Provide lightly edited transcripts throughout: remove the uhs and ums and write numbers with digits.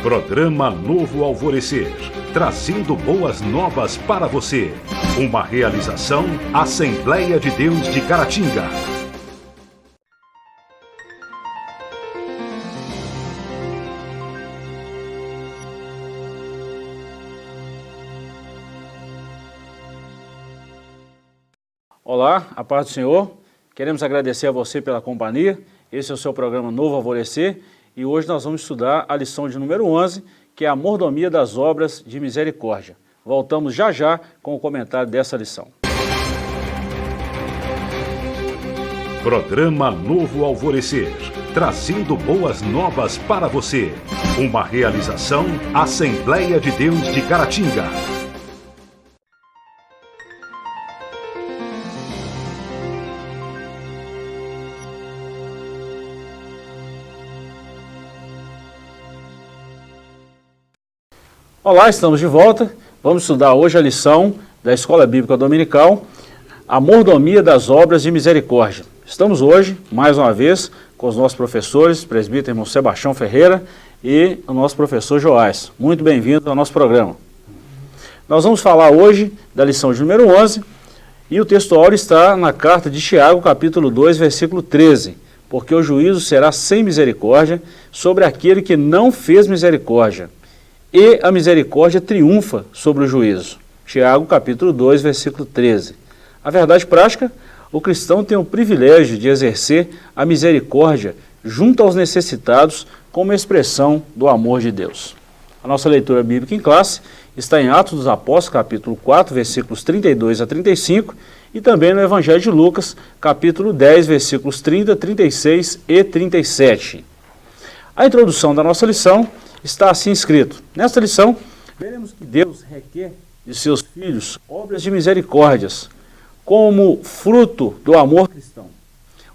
Programa Novo Alvorecer, trazendo boas novas para você. Uma realização Assembleia de Deus de Caratinga. Olá, a paz do Senhor. Queremos agradecer a você pela companhia. Esse é o seu programa Novo Alvorecer e hoje nós vamos estudar a lição de número 11, que é a mordomia das obras de misericórdia. Voltamos já já com o comentário dessa lição. Programa Novo Alvorecer, trazendo boas novas para você. Uma realização Assembleia de Deus de Caratinga. Olá, estamos de volta. Vamos estudar hoje a lição da Escola Bíblica Dominical, a mordomia das obras de misericórdia. Estamos hoje, mais uma vez, com os nossos professores, presbítero irmão Sebastião Ferreira e o nosso professor Joás. Muito bem-vindo ao nosso programa. Nós vamos falar hoje da lição de número 11 e o texto áureo está na carta de Tiago, capítulo 2, versículo 13. Porque o juízo será sem misericórdia sobre aquele que não fez misericórdia. E a misericórdia triunfa sobre o juízo. Tiago, capítulo 2, versículo 13. A verdade prática, o cristão tem o privilégio de exercer a misericórdia junto aos necessitados como expressão do amor de Deus. A nossa leitura bíblica em classe está em Atos dos Apóstolos, capítulo 4, versículos 32 a 35, e também no Evangelho de Lucas, capítulo 10, versículos 30, 36 e 37. A introdução da nossa lição está assim escrito. Nesta lição, veremos que Deus requer de seus filhos obras de misericórdias, como fruto do amor cristão.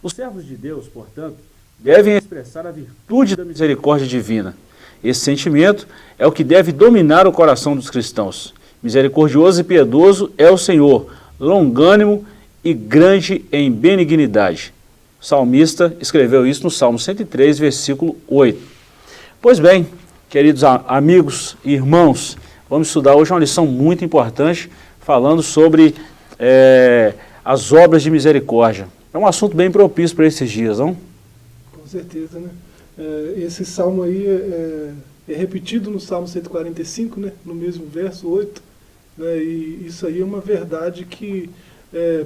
Os servos de Deus, portanto, devem expressar a virtude da misericórdia divina. Esse sentimento é o que deve dominar o coração dos cristãos. Misericordioso e piedoso é o Senhor, longânimo e grande em benignidade. O salmista escreveu isso no Salmo 103, versículo 8. Pois bem, queridos amigos e irmãos, vamos estudar hoje uma lição muito importante, falando sobre as obras de misericórdia. É um assunto bem propício para esses dias, não? Com certeza, né? Esse salmo aí é repetido no Salmo 145, né? No mesmo verso 8, né? E isso aí é uma verdade que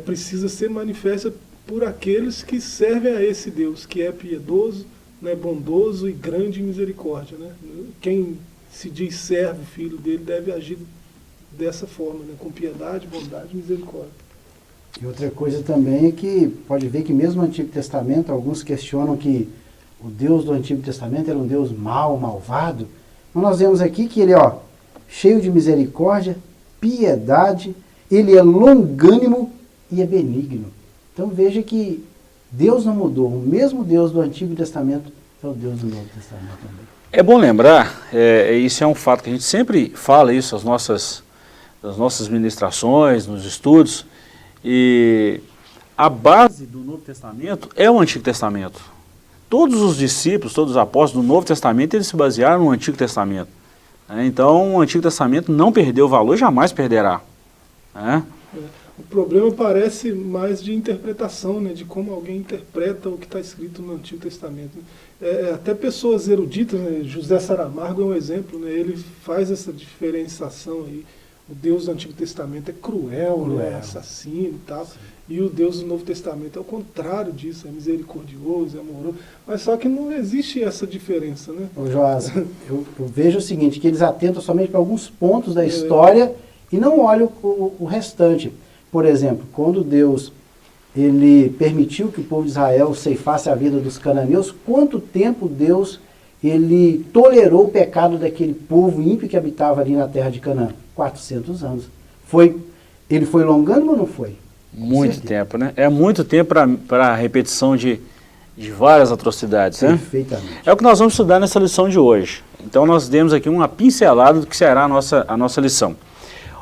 precisa ser manifesta por aqueles que servem a esse Deus, que é piedoso, né, bondoso e grande em misericórdia, né? Quem se diz servo, filho dele, deve agir dessa forma, né, com piedade, bondade e misericórdia. E outra coisa também é que pode ver que mesmo no Antigo Testamento, alguns questionam que o Deus do Antigo Testamento era um Deus mau, malvado. Mas nós vemos aqui que ele é cheio de misericórdia, piedade, ele é longânimo e é benigno. Então veja que Deus não mudou, o mesmo Deus do Antigo Testamento é o Deus do Novo Testamento também. É bom lembrar, isso é um fato que a gente sempre fala isso nas nossas ministrações, nos estudos, e a base do Novo Testamento é o Antigo Testamento. Todos os discípulos, todos os apóstolos do Novo Testamento, eles se basearam no Antigo Testamento. Então o Antigo Testamento não perdeu valor, jamais perderá. O problema parece mais de interpretação, né, de como alguém interpreta o que está escrito no Antigo Testamento. Até pessoas eruditas, né, José Saramago é um exemplo, né, ele faz essa diferenciação aí. O Deus do Antigo Testamento é cruel. Né, assassino e tal, sim. E o Deus do Novo Testamento é o contrário disso, é misericordioso, é amoroso, mas só que não existe essa diferença, né? Ô Joás, eu vejo o seguinte, que eles atentam somente para alguns pontos da história e não olham o restante. Por exemplo, quando Deus ele permitiu que o povo de Israel ceifasse a vida dos cananeus, quanto tempo Deus ele tolerou o pecado daquele povo ímpio que habitava ali na terra de Canaã? 400 anos. Ele foi longânimo ou não foi? Muito tempo, né? É muito tempo para a repetição de várias atrocidades, né? Perfeitamente. É o que nós vamos estudar nessa lição de hoje. Então nós demos aqui uma pincelada do que será a nossa lição.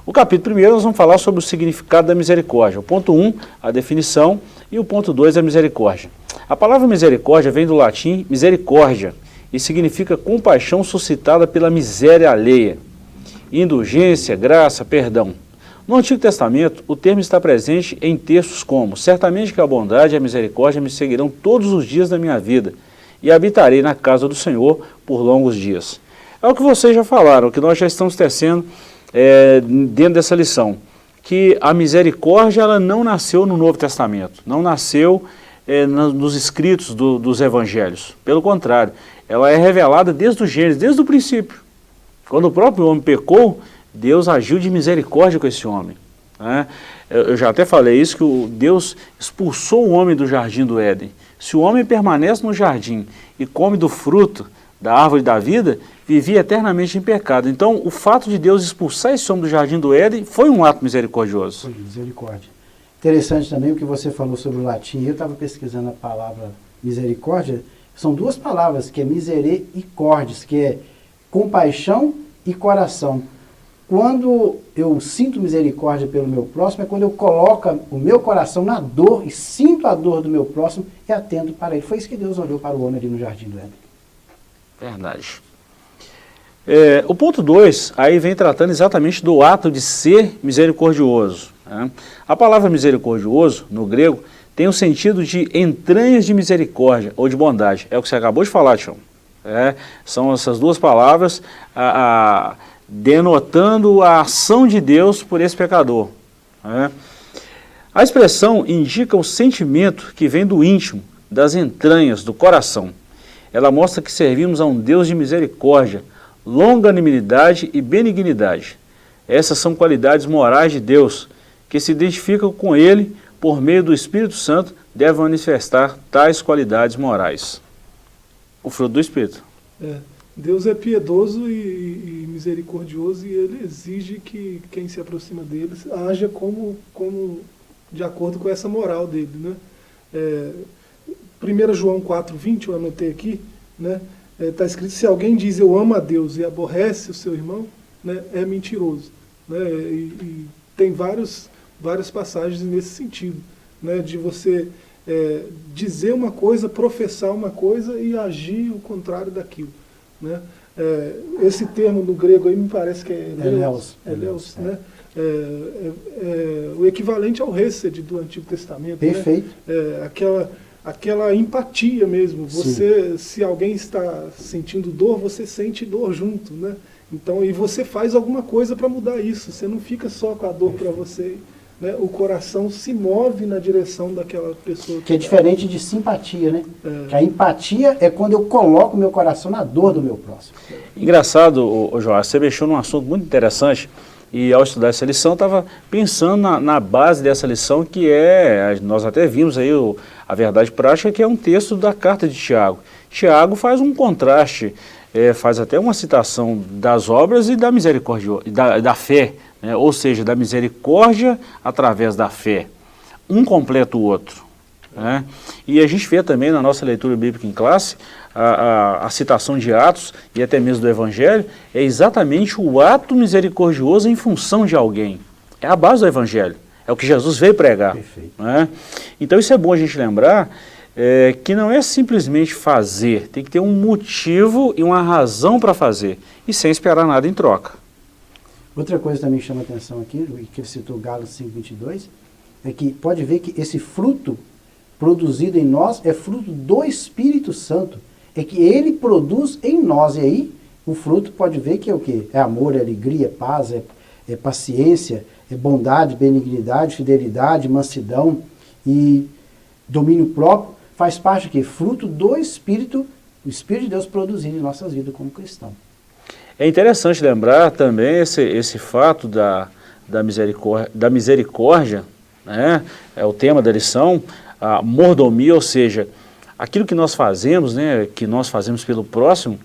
O capítulo 1 nós vamos falar sobre o significado da misericórdia. O ponto 1, a definição, e o ponto 2, a misericórdia. A palavra misericórdia vem do latim misericordia, e significa compaixão suscitada pela miséria alheia. Indulgência, graça, perdão. No Antigo Testamento, o termo está presente em textos como: certamente que a bondade e a misericórdia me seguirão todos os dias da minha vida, e habitarei na casa do Senhor por longos dias. É o que vocês já falaram, o que nós já estamos tecendo dentro dessa lição, que a misericórdia ela não nasceu no Novo Testamento, não nasceu nos escritos dos evangelhos. Pelo contrário, ela é revelada desde o Gênesis, desde o princípio. Quando o próprio homem pecou, Deus agiu de misericórdia com esse homem, né? Eu já até falei isso, que Deus expulsou o homem do jardim do Éden. Se o homem permanece no jardim e come do fruto da árvore da vida, vivia eternamente em pecado. Então, o fato de Deus expulsar esse homem do jardim do Éden foi um ato misericordioso. Foi misericórdia. Interessante também o que você falou sobre o latim. Eu estava pesquisando a palavra misericórdia. São duas palavras, que é misere e cordes, que é compaixão e coração. Quando eu sinto misericórdia pelo meu próximo, é quando eu coloco o meu coração na dor e sinto a dor do meu próximo e atendo para ele. Foi isso que Deus olhou para o homem ali no jardim do Éden. Verdade. O ponto 2, aí vem tratando exatamente do ato de ser misericordioso, né? A palavra misericordioso, no grego, tem o sentido de entranhas de misericórdia ou de bondade. É o que você acabou de falar, Tião. São essas duas palavras denotando a ação de Deus por esse pecador, né? A expressão indica o sentimento que vem do íntimo, das entranhas, do coração. Ela mostra que servimos a um Deus de misericórdia, longanimidade e benignidade. Essas são qualidades morais de Deus, que se identificam com Ele por meio do Espírito Santo, devem manifestar tais qualidades morais. O fruto do Espírito. Deus é piedoso e misericordioso, e Ele exige que quem se aproxima dele haja como de acordo com essa moral dele, né? 1 João 4,20, eu anotei aqui, né? Está escrito: se alguém diz eu amo a Deus e aborrece o seu irmão, né, é mentiroso, né? E tem várias passagens nesse sentido, né, de você dizer uma coisa, professar uma coisa e agir o contrário daquilo, né? Esse termo no grego aí me parece que é eleus, né? O equivalente ao hesed do Antigo Testamento. Perfeito. Né? Aquela empatia mesmo. Você, se alguém está sentindo dor, você sente dor junto, né? Então, e você faz alguma coisa para mudar isso. Você não fica só com a dor para você, né? O coração se move na direção daquela pessoa. Que é diferente de simpatia, né? Que a empatia é quando eu coloco o meu coração na dor do meu próximo. Engraçado, Joás, você mexeu num assunto muito interessante. E ao estudar essa lição, estava pensando na base dessa lição, que nós até vimos aí a verdade prática, que é um texto da carta de Tiago. Tiago faz um contraste, faz até uma citação das obras e da misericórdia, da fé, né? Ou seja, da misericórdia através da fé. Um completa o outro, né? E a gente vê também na nossa leitura bíblica em classe, a citação de Atos e até mesmo do Evangelho, é exatamente o ato misericordioso em função de alguém. É a base do Evangelho, é o que Jesus veio pregar. Né? Então isso é bom a gente lembrar, que não é simplesmente fazer, tem que ter um motivo e uma razão para fazer, e sem esperar nada em troca. Outra coisa também que chama a atenção aqui, que ele citou Gálatas 5:22, é que pode ver que esse fruto produzido em nós é fruto do Espírito Santo. É que ele produz em nós. E aí, o fruto pode ver que é o quê? É amor, é alegria, é paz, é paciência, é bondade, benignidade, fidelidade, mansidão e domínio próprio. Faz parte do quê? Fruto do Espírito, o Espírito de Deus produzindo em nossas vidas como cristãos. É interessante lembrar também esse fato da misericórdia, né? É o tema da lição, a mordomia, ou seja, aquilo que nós fazemos, né, que nós fazemos pelo próximo,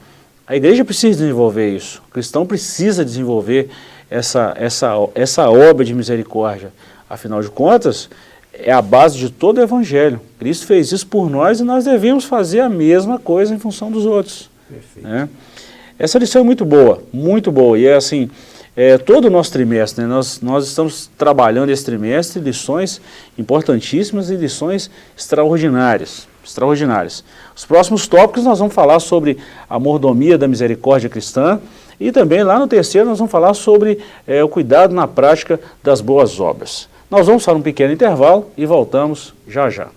a igreja precisa desenvolver isso. O cristão precisa desenvolver essa obra de misericórdia. Afinal de contas, é a base de todo o evangelho. Cristo fez isso por nós e nós devemos fazer a mesma coisa em função dos outros. Perfeito. Né? Essa lição é muito boa. E é assim, todo o nosso trimestre, né, nós estamos trabalhando esse trimestre lições importantíssimas e lições extraordinárias. extraordinárias. Os próximos tópicos nós vamos falar sobre a mordomia da misericórdia cristã e também lá no terceiro nós vamos falar sobre o cuidado na prática das boas obras. Nós vamos para um pequeno intervalo e voltamos já já.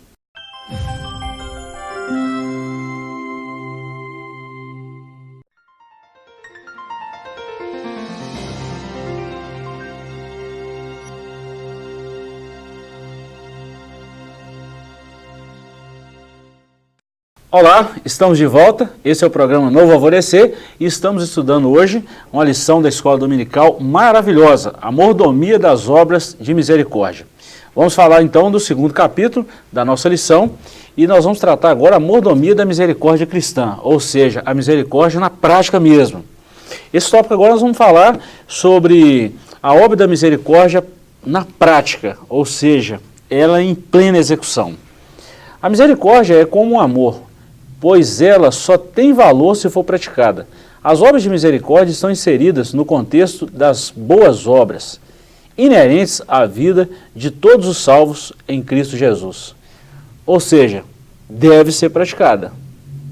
Olá, estamos de volta, esse é o programa Novo Alvorecer e estamos estudando hoje uma lição da Escola Dominical maravilhosa, a mordomia das obras de misericórdia. Vamos falar então do segundo capítulo da nossa lição e nós vamos tratar agora a mordomia da misericórdia cristã, ou seja, a misericórdia na prática mesmo. Esse tópico agora nós vamos falar sobre a obra da misericórdia na prática, ou seja, ela em plena execução. A misericórdia é como um amor, pois ela só tem valor se for praticada. As obras de misericórdia estão inseridas no contexto das boas obras, inerentes à vida de todos os salvos em Cristo Jesus. Ou seja, deve ser praticada.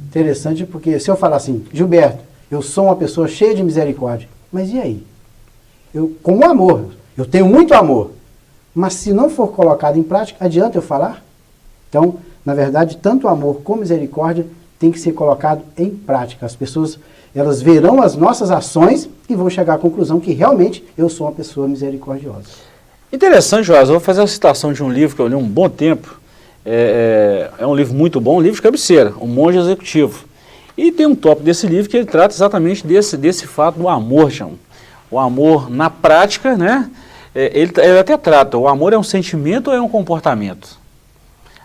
Interessante porque se eu falar assim, Gilberto, eu sou uma pessoa cheia de misericórdia, mas e aí? Com amor, eu tenho muito amor, mas se não for colocado em prática, adianta eu falar? Então, na verdade, tanto amor como misericórdia tem que ser colocado em prática. As pessoas, elas verão as nossas ações e vão chegar à conclusão que realmente eu sou uma pessoa misericordiosa. Interessante, Joás, eu vou fazer uma citação de um livro que eu li há um bom tempo. É um livro muito bom, um livro de cabeceira, O Monge Executivo. E tem um tópico desse livro que ele trata exatamente desse fato do amor, chama. O amor na prática, né? Ele até trata, o amor é um sentimento ou é um comportamento?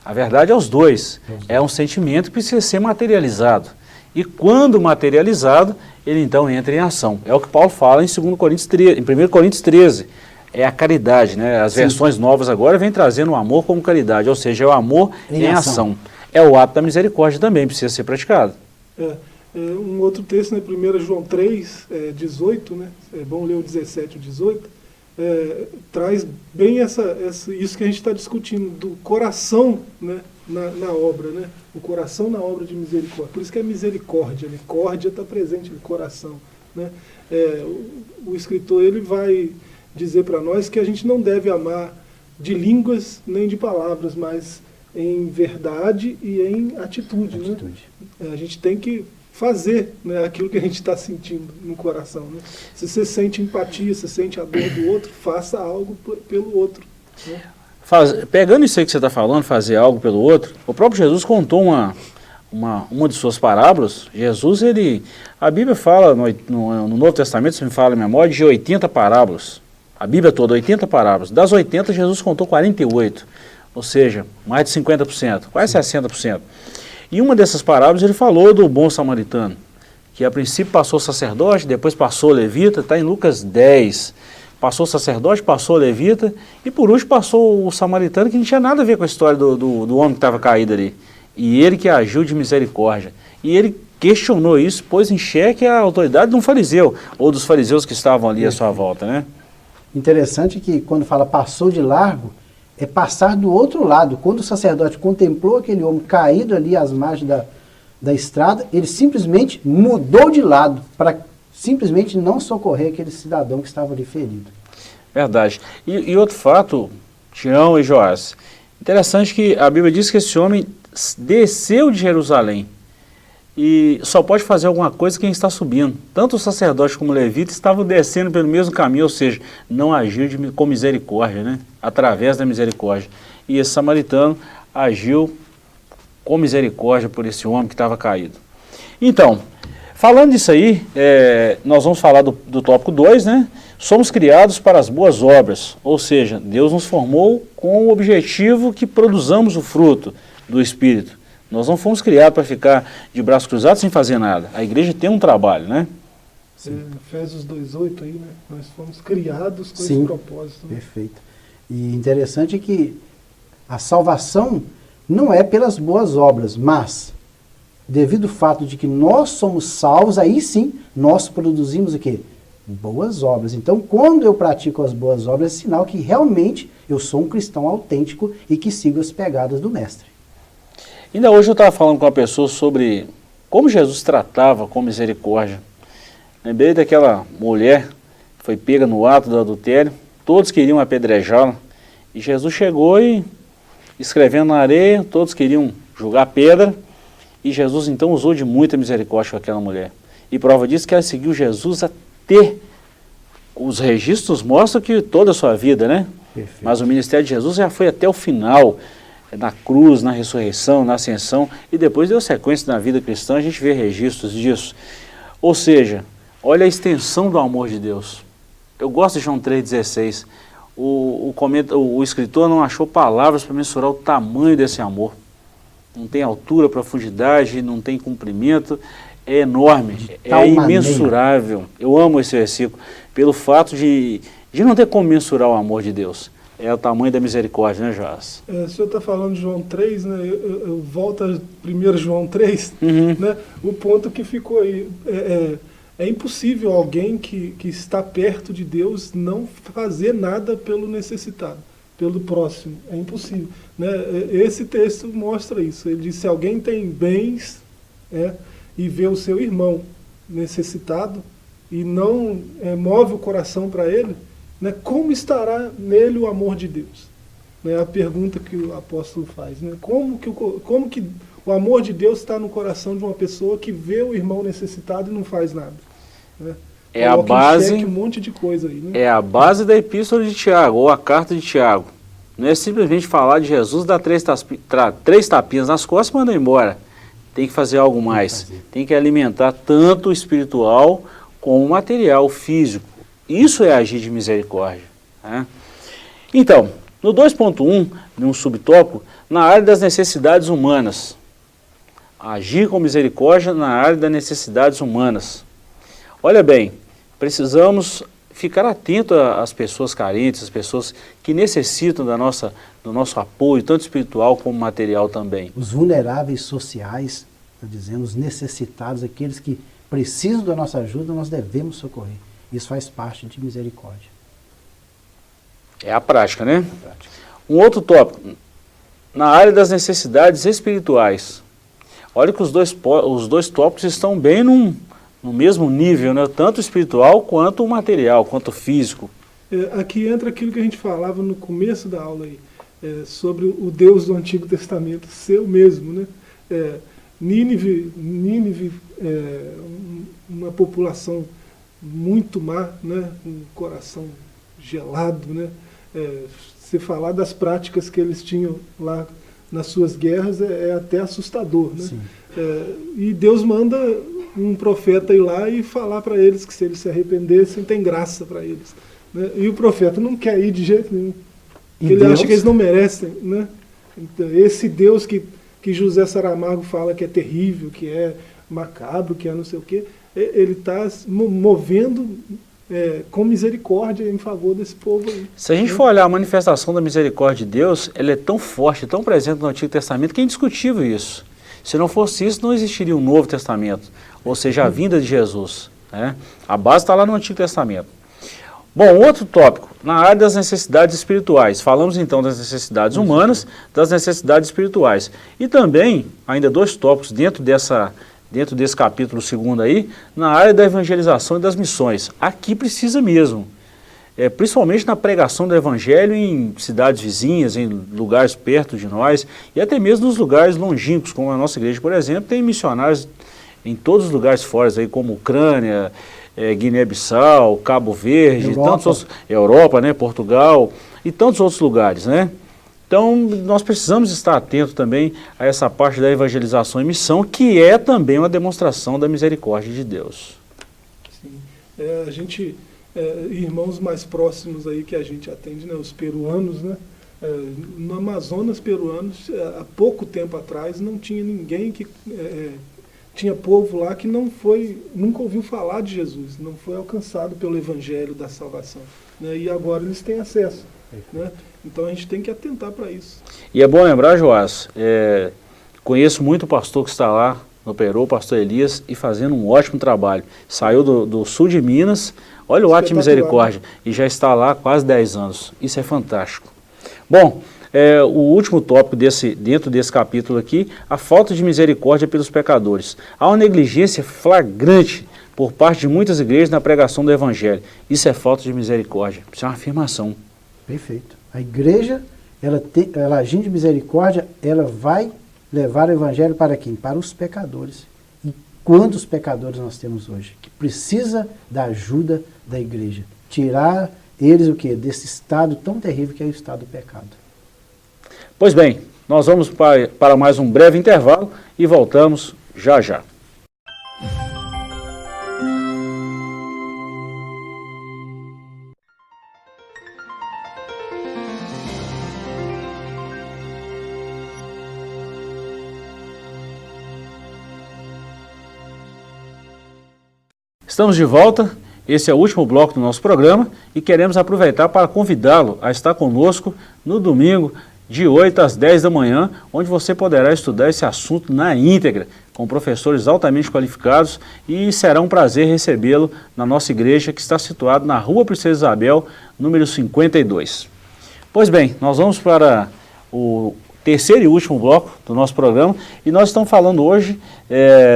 A verdade é os dois. É um sentimento que precisa ser materializado. E quando materializado, ele então entra em ação. É o que Paulo fala em 1 Coríntios 13. É a caridade, né? As versões novas agora vêm trazendo o amor como caridade, ou seja, é o amor em ação. É o ato da misericórdia também, precisa ser praticado. Um outro texto, né, 1 João 3, 18, né? É bom ler o 17 e o 18. Traz bem isso que a gente está discutindo, do coração, né, na obra, né? O coração na obra de misericórdia. Por isso que é misericórdia, né? Córdia está presente no coração, né? O escritor ele vai dizer para nós que a gente não deve amar de línguas nem de palavras, mas em verdade e em atitude. Né? A gente tem que fazer, né, aquilo que a gente está sentindo no coração. Né? Se você sente empatia, se sente a dor do outro, faça algo pelo outro. Né? Pegando isso aí que você está falando, fazer algo pelo outro, o próprio Jesus contou uma de suas parábolas. Jesus, a Bíblia fala, no Novo Testamento, se me fala a memória, de 80 parábolas. A Bíblia toda, 80 parábolas. Das 80, Jesus contou 48, ou seja, mais de 50%, quase 60%. E uma dessas parábolas ele falou do bom samaritano, que a princípio passou o sacerdote, depois passou o levita, está em Lucas 10. Passou o sacerdote, passou o levita e por último passou o samaritano, que não tinha nada a ver com a história do homem que estava caído ali. E ele que agiu de misericórdia. E ele questionou isso, pôs em xeque a autoridade de um fariseu, ou dos fariseus que estavam ali à sua volta, né? Interessante que quando fala passou de largo, é passar do outro lado. Quando o sacerdote contemplou aquele homem caído ali às margens da estrada, ele simplesmente mudou de lado para simplesmente não socorrer aquele cidadão que estava ali ferido. Verdade. E outro fato, Tião e Joás, interessante que a Bíblia diz que esse homem desceu de Jerusalém e só pode fazer alguma coisa quem está subindo. Tanto o sacerdote como o levita estavam descendo pelo mesmo caminho, ou seja, não agiu com misericórdia, né? Através da misericórdia. E esse samaritano agiu com misericórdia por esse homem que estava caído. Então, falando disso aí, nós vamos falar do tópico 2, né? Somos criados para as boas obras, ou seja, Deus nos formou com o objetivo que produzamos o fruto do Espírito. Nós não fomos criados para ficar de braços cruzados sem fazer nada. A igreja tem um trabalho, né? Efésios 2:8 aí, né? Nós fomos criados com Sim, esse propósito. Né? Perfeito. E interessante que a salvação não é pelas boas obras, mas devido ao fato de que nós somos salvos, aí sim nós produzimos o quê? Boas obras. Então, quando eu pratico as boas obras, é sinal que realmente eu sou um cristão autêntico e que sigo as pegadas do Mestre. Ainda hoje eu estava falando com uma pessoa sobre como Jesus tratava com misericórdia. Lembrei daquela mulher que foi pega no ato do adultério, todos queriam apedrejá-la, e Jesus chegou e, escrevendo na areia, todos queriam jogar pedra, e Jesus então usou de muita misericórdia com aquela mulher. E prova disso que ela seguiu Jesus até, os registros mostram que toda a sua vida, né? Perfeito. Mas o ministério de Jesus já foi até o final, na cruz, na ressurreição, na ascensão, e depois deu sequência na vida cristã, a gente vê registros disso. Ou seja, olha a extensão do amor de Deus. Eu gosto de João 3,16. O escritor não achou palavras para mensurar o tamanho desse amor. Não tem altura, profundidade, não tem comprimento, é enorme, é imensurável. Eu amo esse versículo, pelo fato de não ter como mensurar o amor de Deus. É o tamanho da misericórdia, né, Joás? O senhor está falando de João 3, né? Eu volto a 1 João 3, né? O ponto que ficou aí. É impossível alguém que está perto de Deus não fazer nada pelo necessitado, pelo próximo. É impossível. Né? Esse texto mostra isso. Ele diz, se alguém tem bens e vê o seu irmão necessitado e não move o coração para ele, né, como estará nele o amor de Deus? É a pergunta que o apóstolo faz. Né? Como que o amor de Deus está no coração de uma pessoa que vê o irmão necessitado e não faz nada? Né? É a base, um monte de coisa aí, né? É a base da epístola de Tiago, ou a carta de Tiago. Não é simplesmente falar de Jesus, dar três tapinhas nas costas e mandar embora. Tem que fazer algo mais. Tem que alimentar tanto o espiritual como o material, o físico. Isso é agir de misericórdia. Né? Então, no 2.1, num subtópico, na área das necessidades humanas. Agir com misericórdia na área das necessidades humanas. Olha bem, precisamos ficar atento às pessoas carentes, às pessoas que necessitam do nosso apoio, tanto espiritual como material também. Os vulneráveis sociais, tá dizendo, os necessitados, aqueles que precisam da nossa ajuda, nós devemos socorrer. Isso faz parte de misericórdia. É a prática, né? Um outro tópico, na área das necessidades espirituais. Olha que os dois tópicos estão bem no mesmo nível, né? Tanto espiritual quanto o material, quanto o físico. Aqui entra aquilo que a gente falava no começo da aula aí, sobre o Deus do Antigo Testamento ser o mesmo, né? Nínive, uma população muito má, né? Um coração gelado, né? Se falar das práticas que eles tinham lá nas suas guerras é até assustador, né? E Deus manda um profeta ir lá e falar para eles que se eles se arrependessem tem graça para eles, né? E o profeta não quer ir de jeito nenhum, porque ele acha que eles não merecem, né? Então, esse Deus que José Saramago fala que é terrível, que é macabro, que é não sei o quê, ele está movendo com misericórdia em favor desse povo aí. Se a gente for olhar a manifestação da misericórdia de Deus, ela é tão forte, tão presente no Antigo Testamento, que é indiscutível isso. Se não fosse isso, não existiria um Novo Testamento, ou seja, a vinda de Jesus. Né? A base está lá no Antigo Testamento. Bom, outro tópico, na área das necessidades espirituais. Falamos então das necessidades humanas, das necessidades espirituais. E também, ainda dois tópicos dentro desse capítulo 2 aí, na área da evangelização e das missões. Aqui precisa mesmo, principalmente na pregação do evangelho em cidades vizinhas, em lugares perto de nós, e até mesmo nos lugares longínquos, como a nossa igreja, por exemplo, tem missionários em todos os lugares fora, aí, como Ucrânia, Guiné-Bissau, Cabo Verde, Europa, né, Portugal e tantos outros lugares, né? Então, nós precisamos estar atentos também a essa parte da evangelização e missão, que é também uma demonstração da misericórdia de Deus. Sim. A gente, irmãos mais próximos aí que a gente atende, né, os peruanos, né? No Amazonas peruanos, há pouco tempo atrás, não tinha ninguém que... tinha povo lá que nunca ouviu falar de Jesus, não foi alcançado pelo evangelho da salvação, né? E agora eles têm acesso, né? Então a gente tem que atentar para isso. E é bom lembrar, Joás, conheço muito o pastor que está lá no Peru, o pastor Elias, e fazendo um ótimo trabalho. Saiu do sul de Minas, olha o ato de misericórdia, e já está lá há quase 10 anos. Isso é fantástico. Bom, O último tópico dentro desse capítulo aqui, a falta de misericórdia pelos pecadores. Há uma negligência flagrante por parte de muitas igrejas na pregação do Evangelho. Isso é falta de misericórdia, isso é uma afirmação. Perfeito. A igreja, ela agindo de misericórdia, ela vai levar o Evangelho para quem? Para os pecadores. E quantos pecadores nós temos hoje? Que precisa da ajuda da igreja. Tirar eles o quê? Desse estado tão terrível que é o estado do pecado. Pois bem, nós vamos para mais um breve intervalo e voltamos já já. Estamos de volta, esse é o último bloco do nosso programa e queremos aproveitar para convidá-lo a estar conosco no domingo, de 8 às 10 da manhã, onde você poderá estudar esse assunto na íntegra, com professores altamente qualificados, e será um prazer recebê-lo na nossa igreja, que está situada na Rua Princesa Isabel, número 52. Pois bem, nós vamos para o terceiro e último bloco do nosso programa, e nós estamos falando hoje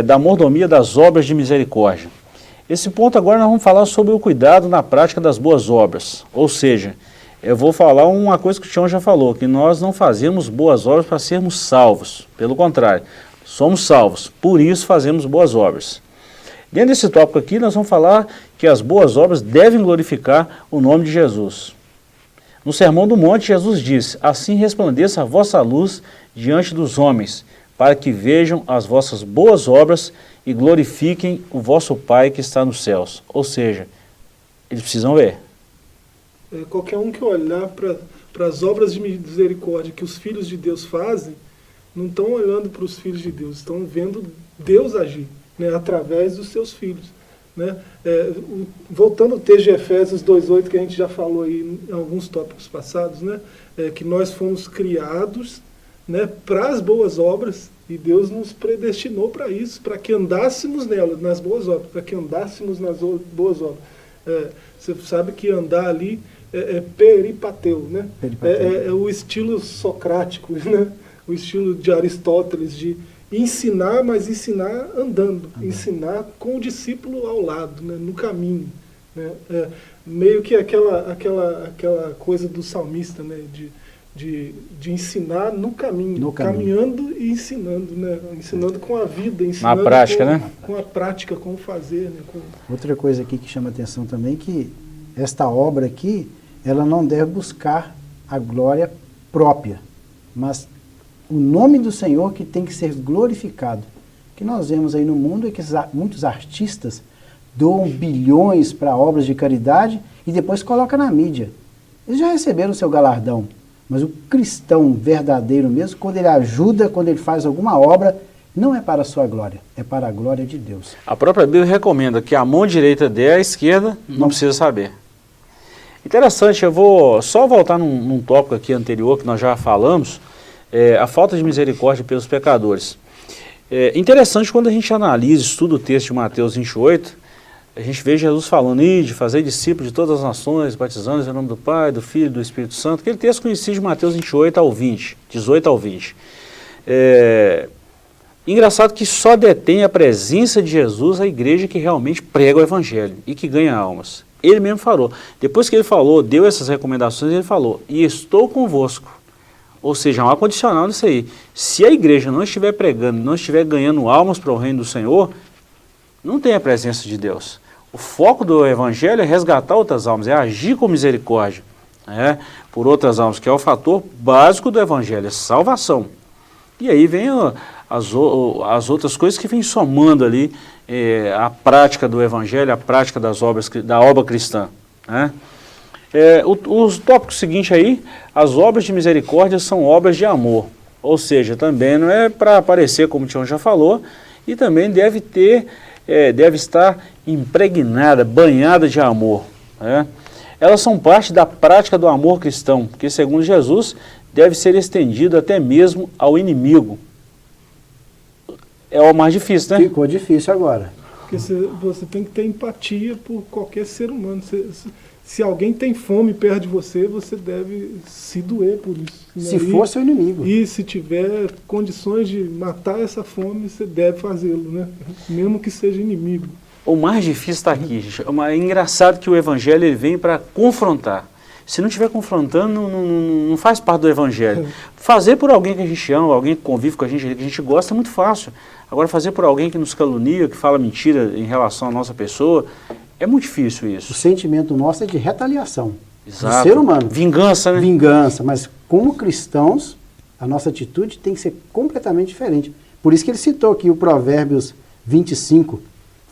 da mordomia das obras de misericórdia. Esse ponto agora nós vamos falar sobre o cuidado na prática das boas obras, ou seja, eu vou falar uma coisa que o Tião já falou, que nós não fazemos boas obras para sermos salvos, pelo contrário, somos salvos, por isso fazemos boas obras. Dentro desse tópico aqui nós vamos falar que as boas obras devem glorificar o nome de Jesus. No Sermão do Monte, Jesus disse: assim resplandeça a vossa luz diante dos homens, para que vejam as vossas boas obras e glorifiquem o vosso Pai que está nos céus. Ou seja, eles precisam ver. Qualquer um que olhar para as obras de misericórdia que os filhos de Deus fazem, não estão olhando para os filhos de Deus, estão vendo Deus agir, né, através dos seus filhos. Né? Voltando ao texto de Efésios 2,8, que a gente já falou aí em alguns tópicos passados, né, que nós fomos criados, né, para as boas obras, e Deus nos predestinou para isso, para que andássemos nelas, nas boas obras, para que andássemos nas boas obras. Você sabe que andar ali é peripateu, né? É o estilo socrático, né? O estilo de Aristóteles, de ensinar, mas ensinar andando, ensinar com o discípulo ao lado, né? No caminho. Né? Meio que aquela coisa do salmista, né? De ensinar no caminho, caminhando e ensinando, né? Ensinando com a vida, ensinando na prática, com a prática, como fazer. Né? Outra coisa aqui que chama atenção também é que esta obra aqui, ela não deve buscar a glória própria, mas o nome do Senhor que tem que ser glorificado. O que nós vemos aí no mundo é que muitos artistas doam bilhões para obras de caridade e depois colocam na mídia. Eles já receberam o seu galardão. Mas o cristão verdadeiro mesmo, quando ele ajuda, quando ele faz alguma obra, não é para a sua glória, é para a glória de Deus. A própria Bíblia recomenda que a mão direita dê, a esquerda não precisa saber. Interessante, eu vou só voltar num tópico aqui anterior que nós já falamos, a falta de misericórdia pelos pecadores. Interessante quando a gente analisa, estuda o texto de Mateus 28, a gente vê Jesus falando, de fazer discípulos de todas as nações, batizando em nome do Pai, do Filho e do Espírito Santo. Aquele texto conhecido de Mateus 28 ao 20, 18 ao 20. Engraçado que só detém a presença de Jesus a igreja que realmente prega o Evangelho e que ganha almas. Ele mesmo falou. Depois que ele falou, deu essas recomendações, ele falou, e estou convosco. Ou seja, há um condicional nisso aí. Se a igreja não estiver pregando, não estiver ganhando almas para o reino do Senhor, não tem a presença de Deus. O foco do Evangelho é resgatar outras almas, é agir com misericórdia, por outras almas, que é o fator básico do Evangelho, é salvação. E aí vem as outras coisas que vêm somando ali a prática do Evangelho, a prática da obra cristã. O tópico seguinte aí, as obras de misericórdia são obras de amor, ou seja, também não é para aparecer, como o Tião já falou, e também deve estar impregnada, banhada de amor. Elas são parte da prática do amor cristão, que, segundo Jesus, deve ser estendido até mesmo ao inimigo. É o mais difícil, né? Ficou difícil agora. Porque você tem que ter empatia por qualquer ser humano. se alguém tem fome perto de você, você deve se doer por isso. Se for seu inimigo. E se tiver condições de matar essa fome, você deve fazê-lo, né? Mesmo que seja inimigo. O mais difícil está aqui, gente. É engraçado que o evangelho ele vem para confrontar. Se não estiver confrontando, não faz parte do evangelho. Fazer por alguém que a gente ama, alguém que convive com a gente gosta, é muito fácil. Agora, fazer por alguém que nos calunia, que fala mentira em relação à nossa pessoa, é muito difícil isso. O sentimento nosso é de retaliação. Exato. Do ser humano. Vingança, né? Vingança, mas como cristãos, a nossa atitude tem que ser completamente diferente. Por isso que ele citou aqui o Provérbios 25.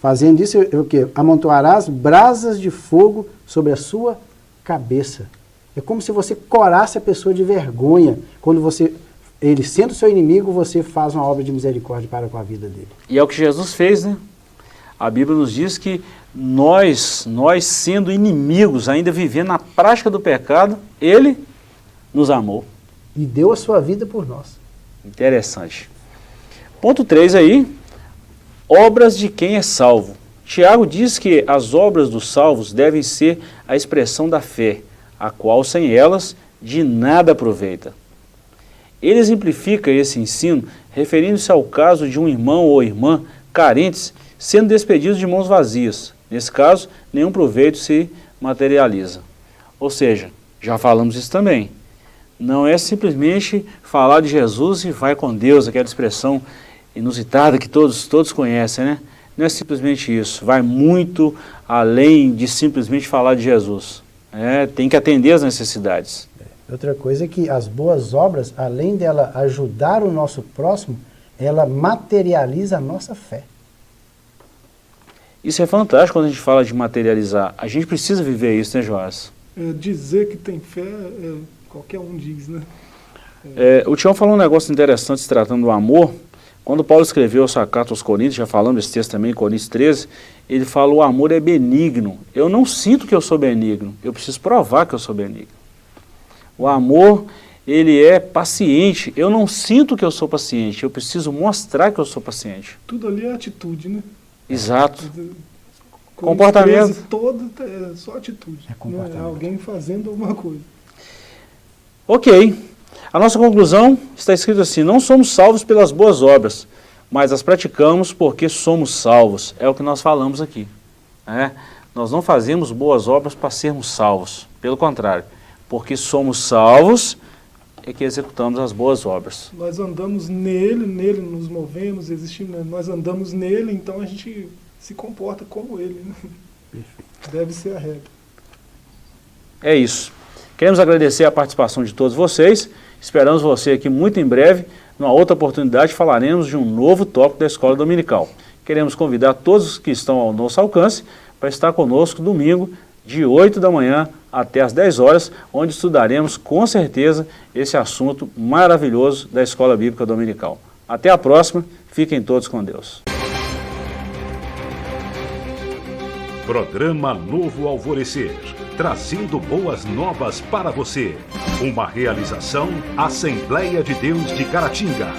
Fazendo isso, o quê? Amontoarás brasas de fogo sobre a sua cabeça. É como se você corasse a pessoa de vergonha. Quando ele sendo seu inimigo, você faz uma obra de misericórdia para com a vida dele. E é o que Jesus fez, né? A Bíblia nos diz que nós sendo inimigos, ainda vivendo na prática do pecado, Ele nos amou. E deu a sua vida por nós. Interessante. Ponto 3 aí, obras de quem é salvo. Tiago diz que as obras dos salvos devem ser a expressão da fé, a qual sem elas de nada aproveita. Ele exemplifica esse ensino referindo-se ao caso de um irmão ou irmã carentes sendo despedidos de mãos vazias. Nesse caso, nenhum proveito se materializa. Ou seja, já falamos isso também. Não é simplesmente falar de Jesus e vai com Deus, aquela expressão inusitada que todos conhecem, né? Não é simplesmente isso, vai muito além de simplesmente falar de Jesus. Tem que atender às necessidades. Outra coisa é que as boas obras, além dela ajudar o nosso próximo, ela materializa a nossa fé. Isso é fantástico quando a gente fala de materializar. A gente precisa viver isso, né, Joás? Dizer que tem fé, qualquer um diz, né? O Tião falou um negócio interessante se tratando do amor. Quando Paulo escreveu a sua carta aos Coríntios, já falamos desse texto também, em Coríntios 13, ele fala: o amor é benigno. Eu não sinto que eu sou benigno, eu preciso provar que eu sou benigno. O amor, ele é paciente. Eu não sinto que eu sou paciente, eu preciso mostrar que eu sou paciente. Tudo ali é atitude, né? Exato. Comportamento. Todo é só atitude. É comportamento. Não é alguém fazendo alguma coisa. Ok. A nossa conclusão está escrito assim: não somos salvos pelas boas obras, mas as praticamos porque somos salvos. É o que nós falamos aqui. Nós não fazemos boas obras para sermos salvos. Pelo contrário, porque somos salvos é que executamos as boas obras. Nós andamos nele nos movemos, existimos, nós andamos nele, então a gente se comporta como ele. Né? Perfeito. Deve ser a regra. É isso. Queremos agradecer a participação de todos vocês. Esperamos você aqui muito em breve. Numa outra oportunidade falaremos de um novo tópico da Escola Dominical. Queremos convidar todos que estão ao nosso alcance para estar conosco domingo, de 8 da manhã até as 10 horas, onde estudaremos com certeza esse assunto maravilhoso da Escola Bíblica Dominical. Até a próxima. Fiquem todos com Deus. Programa Novo Alvorecer, trazendo boas novas para você. Uma realização Assembleia de Deus de Caratinga.